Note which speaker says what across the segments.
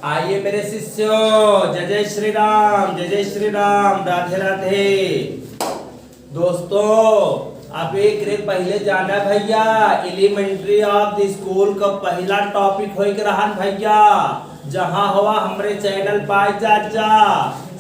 Speaker 1: आइए मेरे शिष्यों, जय जय श्री राम, जय जय श्री राम, राधे राधे। दोस्तों अब एक रे पहले जाना भैया, एलिमेंट्री ऑफ द स्कूल का पहला टॉपिक हो रहा भैया, जहां हुआ हमारे चैनल पाए जा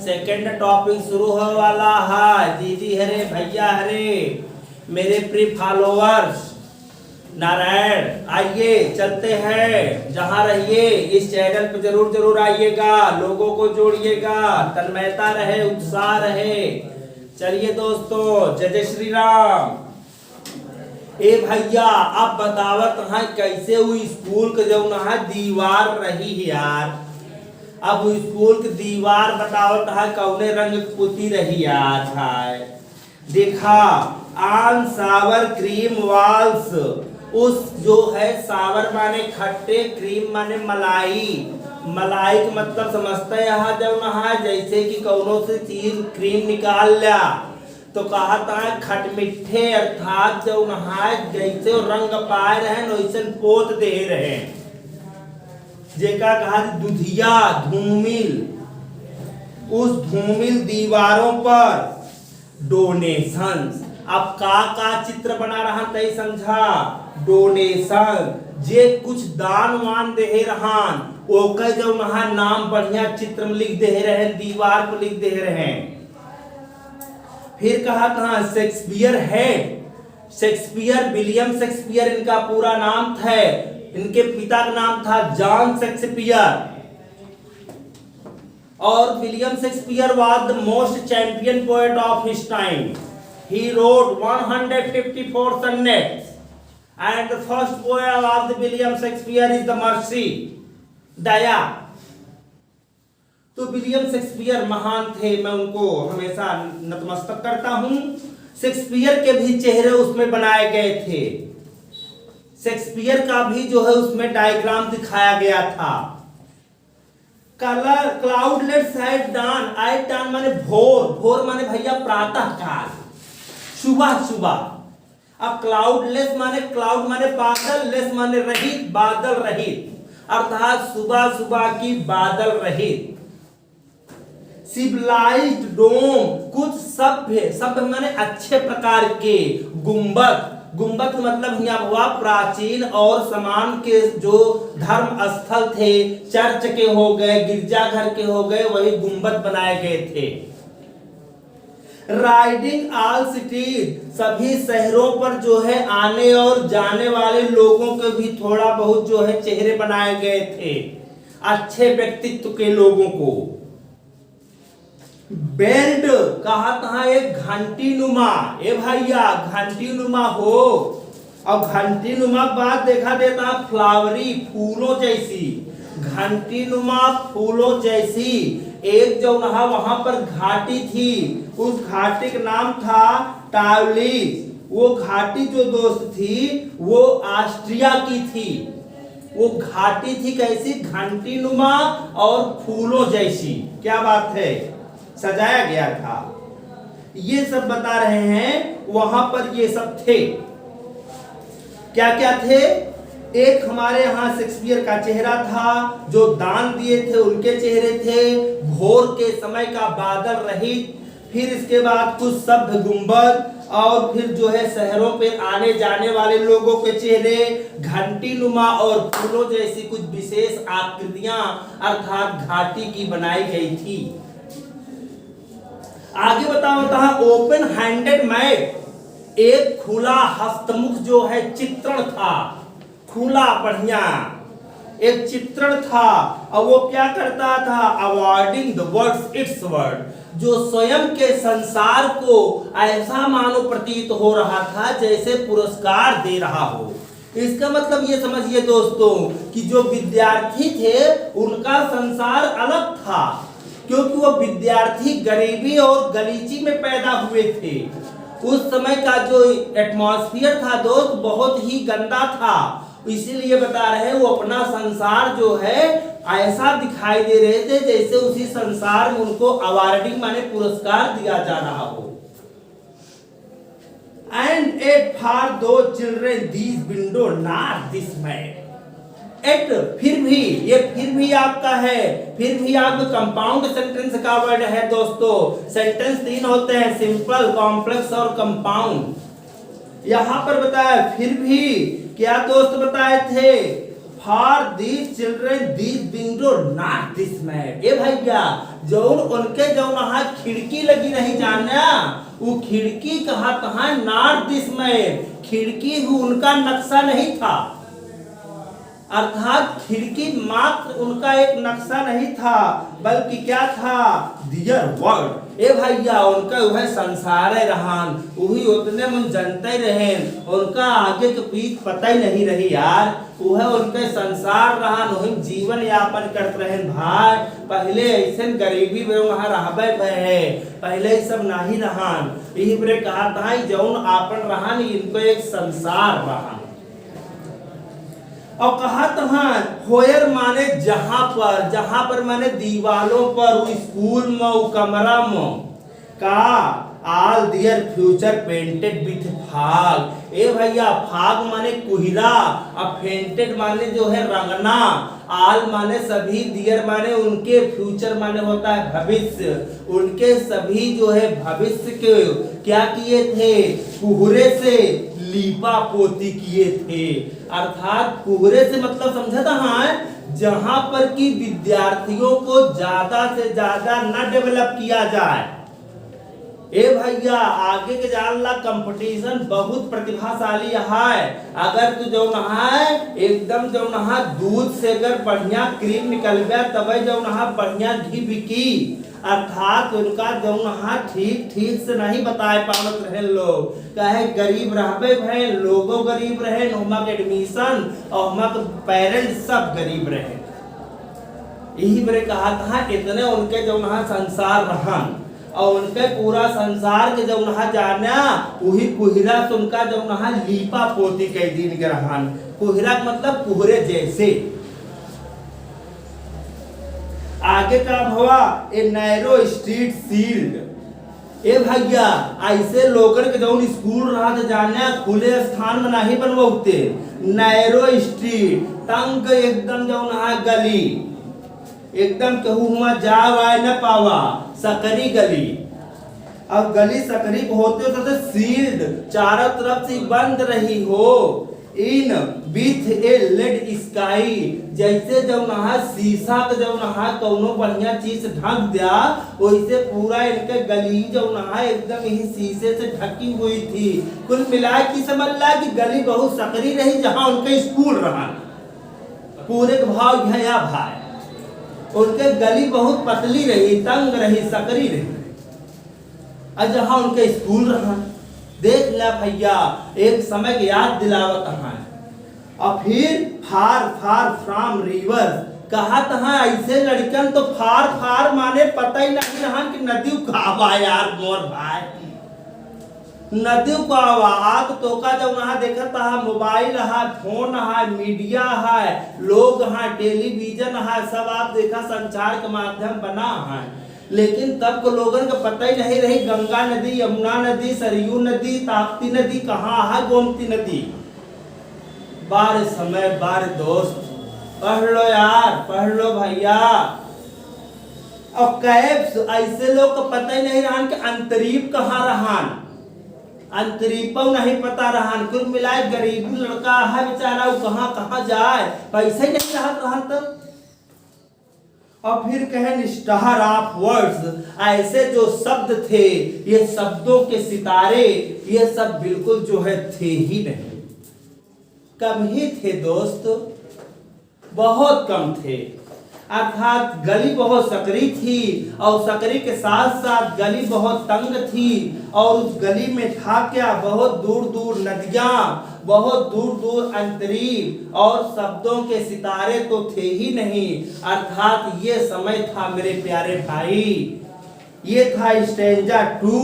Speaker 1: सेकंड टॉपिक शुरू हो वाला है। दीदी हरे भैया हरे मेरे प्रिय फॉलोअर्स नारायण, आइए चलते हैं। जहां रहिए इस चैनल पे जरूर जरूर आइएगा, लोगों को जोड़िएगा, तन्मयता रहे, उत्साह रहे। चलिए दोस्तों, जय जय श्री राम। ए भैया आप बतावत है कैसे वो स्कूल के जो ना दीवार रही है यार, अब वो स्कूल की दीवार बतावत है कौने रंग पुती रही यार। देखा आन सावर क्रीम वाल्स, उस जो है सावर माने खट्टे, क्रीम माने मलाई। मलाई का मतलब समझते यहाँ जब नहा जैसे कि कौनों से चीज क्रीम निकाल लिया तो कहा था खट मिठे, अर्थात जब नहा जैसे रंग पाए रहे वैसे पोत दे रहे, जेका कहा दुधिया धूमिल। उस धूमिल दीवारों पर डोनेशंस, अब का चित्र बना रहा तय समझा, डोनेशन जे कुछ दान वान दे रहान ओकर जो वहां नाम बढ़िया चित्र में लिख दे रहे, दीवार पर लिख दे रहे। फिर कहा था Shakespeare head, Shakespeare William Shakespeare इनका पूरा नाम था, इनके पिता का नाम था जॉन शेक्सपियर, और William Shakespeare was the most champion poet of his time. He wrote 154 sonnets, and the first poem of the William Shakespeare is the Mercy, दया। तो विलियम शेक्सपियर महान थे, मैं उनको हमेशा नतमस्तक करता हूं। शेक्सपियर के भी चेहरे उसमें बनाए गए थे, शेक्सपियर का भी जो है उसमें डायग्राम दिखाया गया था। कलर क्लाउडलेट्स एट दान, एट दान माने भोर, भोर माने भैया प्रातः काल, सुबह सुबह। अब क्लाउडलेस माने, क्लाउड माने बादल, लेस माने रहित, बादल रहित, अर्थात सुबह सुबह की बादल रहित। सिविलाइज्ड डोम, कुछ सभ्य, सभ्य माने अच्छे प्रकार के, गुंबद, गुंबद मतलब यहाँ हुआ प्राचीन और समान के जो धर्म स्थल थे, चर्च के हो गए, गिरजाघर के हो गए, वही गुंबद बनाए गए थे। राइडिंग ऑल सिटीज, सभी शहरों पर जो है आने और जाने वाले लोगों के भी थोड़ा बहुत जो है चेहरे बनाए गए थे, अच्छे व्यक्तित्व के लोगों को। बेल्ट कहा था एक घंटी नुमा, ए भैया घंटी नुमा हो, और घंटी नुमा बात देखा देता फ्लावरी, फूलों जैसी, घंटी नुमा फूलों जैसी। एक जो रहा वहां पर घाटी थी, उस घाटी का नाम था टावलिस। वो घाटी जो दोस्त थी वो ऑस्ट्रिया की थी। वो घाटी थी कैसी, घंटी नुमा और फूलों जैसी। क्या बात है, सजाया गया था। ये सब बता रहे हैं, वहां पर ये सब थे। क्या क्या थे, एक हमारे यहाँ शेक्सपियर का चेहरा था, जो दान दिए थे उनके चेहरे थे, भोर के समय का बादल रहित, फिर इसके बाद कुछ सभ्य गुंबद, और फिर जो है शहरों पे आने जाने वाले लोगों के चेहरे, घंटी नुमा और फूलों जैसी कुछ विशेष आकृतियां अर्थात घाटी की बनाई गई थी। आगे बताता है ओपन हैंडेड मैप, एक खुला हस्तमुख जो है चित्रण था, खुला बढ़िया एक चित्रण था। और वो क्या करता था, awarding the words it's word, जो स्वयं के संसार को ऐसा मानो प्रतीत हो रहा था जैसे पुरस्कार दे रहा हो। इसका मतलब ये समझिए दोस्तों कि जो विद्यार्थी थे उनका संसार अलग था, क्योंकि वो विद्यार्थी गरीबी और गलीची में पैदा हुए थे। उस समय का जो एटमॉस्फेयर था दोस्त बहुत ही गंदा था, इसीलिए बता रहे हैं वो अपना संसार जो है ऐसा दिखाई दे रहे थे जैसे उसी संसार में उनको अवार्डिंग माने पुरस्कार दिया जा रहा हो। And yet for those children these window not this man, एट फिर भी, ये फिर भी आपका है, फिर भी आपका कंपाउंड सेंटेंस का वर्ड है दोस्तों। सेंटेंस 3 होते हैं, सिंपल, कॉम्प्लेक्स और कंपाउंड। यहां पर बताया फिर भी क्या दोस्त बताए थे, for these children these window not this mat. ए भैया जौन उनके जौन वहां खिड़की लगी नहीं जाना, वो खिड़की कहा नॉट दिस मैट, खिड़की उनका नक्शा नहीं था, अर्थात खिड़की मात्र उनका एक नक्शा नहीं था, बल्कि क्या था, दियर वर्ल्ड। ए भैया उनका वह संसार रहन, वही उतने मन जनते रहे, उनका आगे के पीछ पता ही नहीं रही यार, वह उनके संसार रहन, वही जीवन यापन करते रहे भाई। पहले ऐसे गरीबी में वहां रहबे है, पहले सब नहीं रहन, यही बरे कहा था जौन आपन रहन, इनको एक संसार रहन। और कहा तहाँ होयर माने जहां पर माने दीवालों पर, स्कूल में, कमरा में, का all their future painted with fog. ए भैया फाग माने कुहिरा, और पेंटेड माने जो है रंगना, आल माने सभी, दियर माने उनके, फ्यूचर माने होता है भविष्य, उनके सभी जो है भविष्य के क्या किए थे, कुहरे से लीपा पोती किए थे। अर्थात कुहरे से मतलब समझा था जहां पर कि विद्यार्थियों को ज्यादा से ज्यादा न डेवलप किया जाए। ए भैया आगे के जानला कंपटीशन बहुत प्रतिभाशाली है, अगर तू जो नहा एकदम जो नहा दूध से अगर बढ़िया क्रीम निकल गया तब जो नहा बढ़िया घी बिकी, अर्थात उनका जो नहा ठीक से नहीं बताए पावत रहे लोग, कहे गरीब रहबे भय, लोगों गरीब रहे, उनका एडमिशन और उनका पेरेंट्स सब गरीब रहे। यही मेरे कहा था इतने उनके जो नहा संसार रहन, और उनके पूरा संसार के जब नहा जाना, वही कुहरा से उनका जब नहा लीपा पोती कई दिन के रहन। कुहरा मतलब कुहरे जैसे। आगे का हुआ ए नैरो स्ट्रीट सील्ड। ए भैया ऐसे लोगन के जौन स्कूल रहा था जाने, खुले स्थान में नहीं बनवाते, नैरो स्ट्रीट, तंग एकदम जौन है गली, एकदम कहूँ हुआ जाव आए न पावा, सकरी गली। अब गली सकरी होते तो सील्ड, चारों तरफ से बंद रही हो, in with a lead sky, जैसे जब नहा शीशा के जब नहा कौनो बढ़िया चीज ढक दिया, वैसे पूरा इनके गली जब नहा एकदम यही शीशे से ढकी हुई थी। कुल मिला की समझ ला कि गली बहुत सकरी रही जहां उनके स्कूल रहा, पूरे भाव भैया भाई, उनके गली बहुत पतली रही, तंग रही, सकरी रही, और जहां उनके स्कूल रहा। देख ला भैया एक समय की याद दिलावत है। और फिर फार फ्रॉम रिवर, कहा तहा ऐसे लड़कन तो फार माने पता ही नहीं रहा कि नदी कहावा यार मोर भाई, नदी कहावा। आग तो का जब वहां देखा था मोबाइल है, फोन है, मीडिया है, लोग हैं, टेलीविजन है, सब आप देखा संचार के माध्यम बना है, लेकिन तब को लोगों को पता ही नहीं रही गंगा नदी, यमुना नदी, सरयू नदी, ताप्ती नदी कहाँ है, गोमती नदी। बार समय बार दोस्त पढ़ लो यार, पढ़ लो भैया। और कैप्स ऐसे लोग को पता ही नहीं रहा कि अंतरीप कहाँ रहान, अंतरीप नहीं पता रहान। कुल मिलाए गरीबी लड़का है बेचारा, वो कहाँ जाए, पैसे नहीं रहा तब। और फिर कहें स्टार ऑफ वर्ड्स, ऐसे जो शब्द थे, ये शब्दों के सितारे, ये सब बिल्कुल जो है थे ही नहीं। कम ही थे दोस्त, बहुत कम थे। अर्थात गली बहुत सकरी थी, और सकरी के साथ साथ गली बहुत तंग थी, और उस गली में था क्या, बहुत दूर दूर नदियां, बहुत दूर दूर अंतरीप, और शब्दों के सितारे तो थे ही नहीं। अर्थात ये समय था मेरे प्यारे भाई, ये था स्टैंजा 2।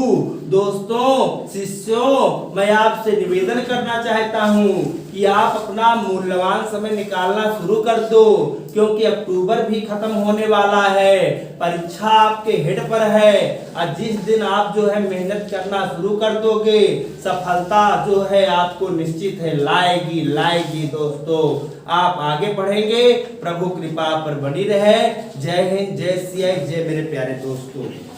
Speaker 1: दोस्तों शिष्यों, मैं आपसे निवेदन करना चाहता हूँ कि आप अपना मूल्यवान समय निकालना शुरू कर दो, क्योंकि अक्टूबर भी खत्म होने वाला है, परीक्षा आपके हेड पर है। और जिस दिन आप जो है मेहनत करना शुरू कर दोगे, सफलता जो है आपको निश्चित है लाएगी लाएगी दोस्तों। आप आगे बढ़ेंगे, प्रभु कृपा पर बनी रहे। जय हिंद, जय सिया, जय मेरे प्यारे दोस्तों।